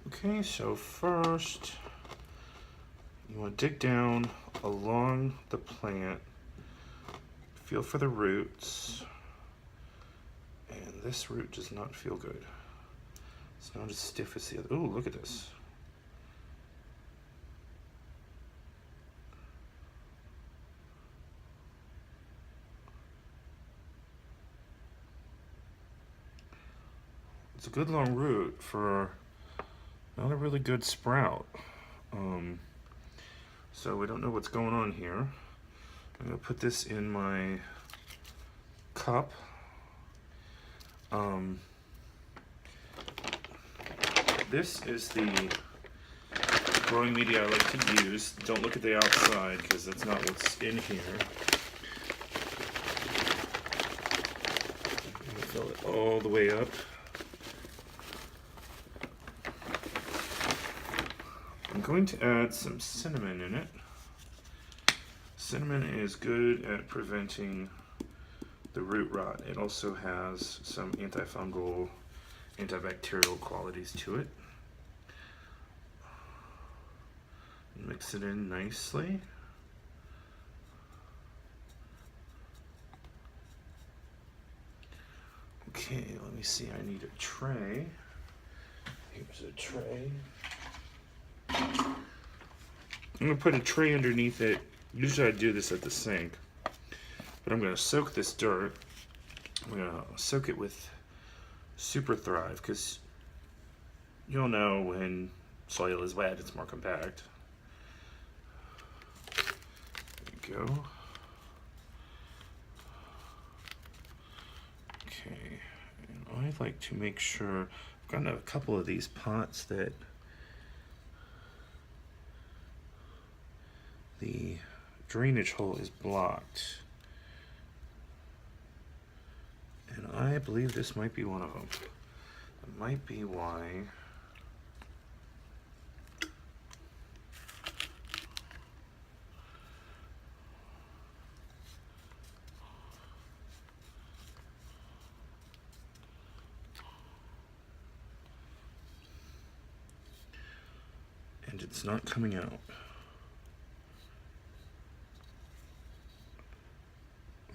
Okay, so first you want to dig down along the plant, feel for the roots, and this root does not feel good. It's not as stiff as the other. Oh, look at this. It's a good long root for not a really good sprout. So we don't know what's going on here. I'm gonna put this in my cup. This is the growing media I like to use. Don't look at the outside because that's not what's in here. I'm gonna fill it all the way up. I'm going to add some cinnamon in it. Cinnamon is good at preventing the root rot. It also has some antifungal, antibacterial qualities to it. Mix it in nicely. Okay, let me see, I need a tray. Here's a tray. I'm gonna put a tray underneath it. Usually I do this at the sink, but I'm gonna soak this dirt. I'm gonna soak it with Super Thrive, because you'll know when soil is wet, it's more compact. There you go. Okay, and I like to make sure, I've got a couple of these pots that the drainage hole is blocked. And I believe this might be one of them. It might be why and it's not coming out.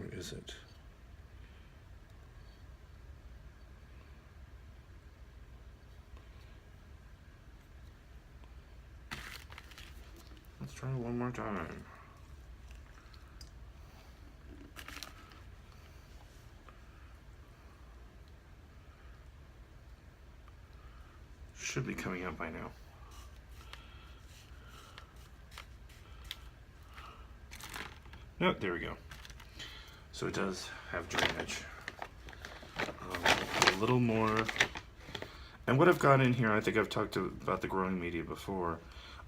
Or is it? Let's try it one more time. Should be coming out by now. No, there we go. So it does have drainage. A little more. And what I've got in here, I think I've talked about the growing media before.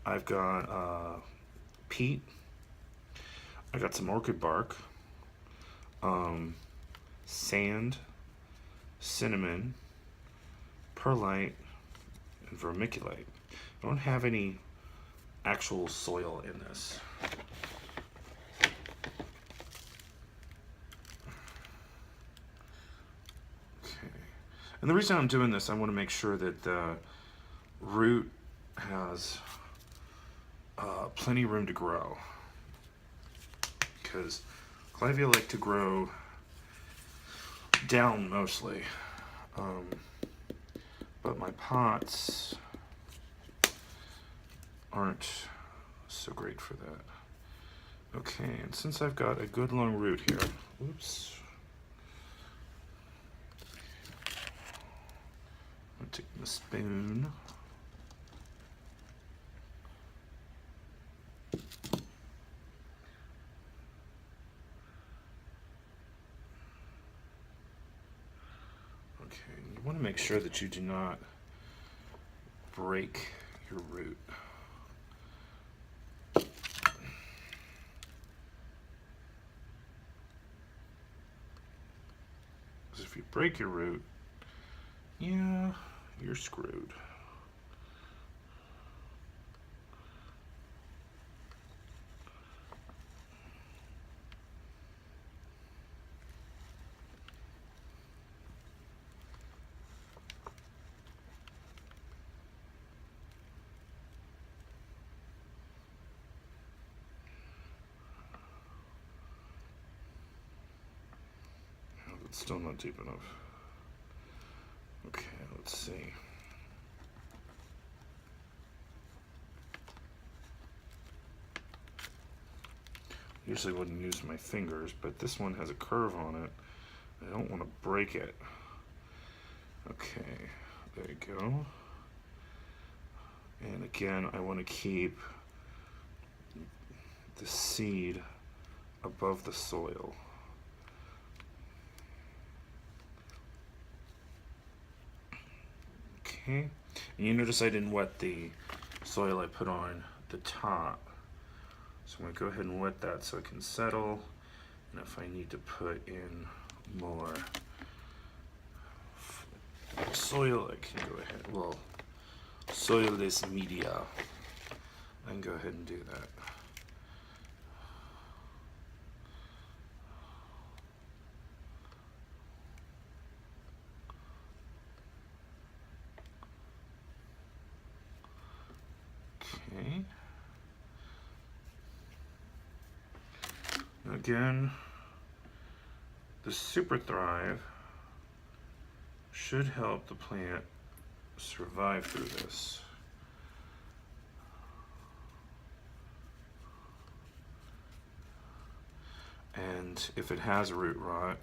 I've got peat. I got some orchid bark, sand, cinnamon, perlite, and vermiculite. I don't have any actual soil in this. And the reason I'm doing this, I want to make sure that the root has plenty of room to grow. Because Clivia like to grow down mostly. But my pots aren't so great for that. Okay, and since I've got a good long root here, oops. I'm taking a spoon. Okay, you want to make sure that you do not break your root. Because if you break your root, yeah, you're screwed. Still not deep enough. Okay, let's see. Usually wouldn't use my fingers, but this one has a curve on it. I don't want to break it. Okay, there you go. And again, I want to keep the seed above the soil. Okay, and you notice I didn't wet the soil I put on the top. So I'm going to go ahead and wet that so it can settle. And if I need to put in more soil, I can go ahead. Well, soilless media. I can go ahead and do that. Okay. Again, the Super Thrive should help the plant survive through this. And if it has root rot,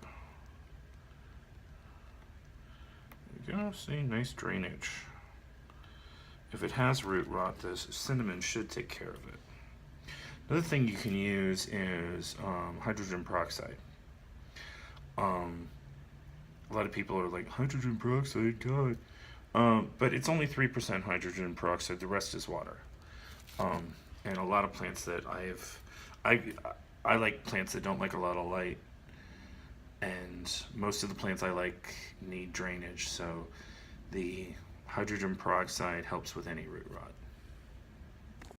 there you go, see, nice drainage. If it has root rot, this cinnamon should take care of it. Another thing you can use is hydrogen peroxide. A lot of people are like, hydrogen peroxide, God. But it's only 3% hydrogen peroxide, the rest is water. And a lot of plants that I like plants that don't like a lot of light. And most of the plants I like need drainage, so the hydrogen peroxide helps with any root rot.